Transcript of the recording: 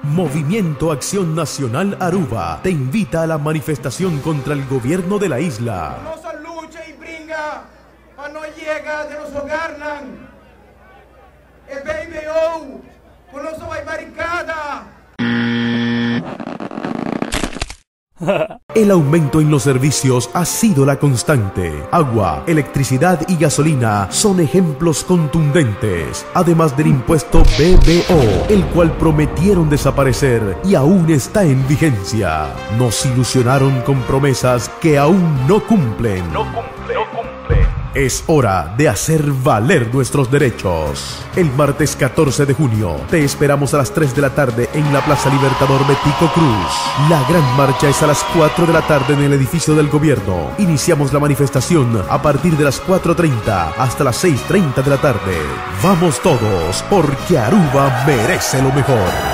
Movimiento Acción Nacional Aruba te invita a la manifestación contra el gobierno de la isla. No se lucha y brinca, para no llega de los hogarnan. El BBO, con los hay barricada. El aumento en los servicios ha sido la constante. Agua, electricidad y gasolina son ejemplos contundentes, además del impuesto BBO, el cual prometieron desaparecer y aún está en vigencia. Nos ilusionaron con promesas que aún no cumplen. Es hora de hacer valer nuestros derechos. El martes 14 de junio te esperamos a las 3 de la tarde en la Plaza Libertador Betico Cruz. La gran marcha es a las 4 de la tarde en el edificio del gobierno. Iniciamos la manifestación a partir de las 4:30 hasta las 6:30 de la tarde. Vamos todos, porque Aruba merece lo mejor.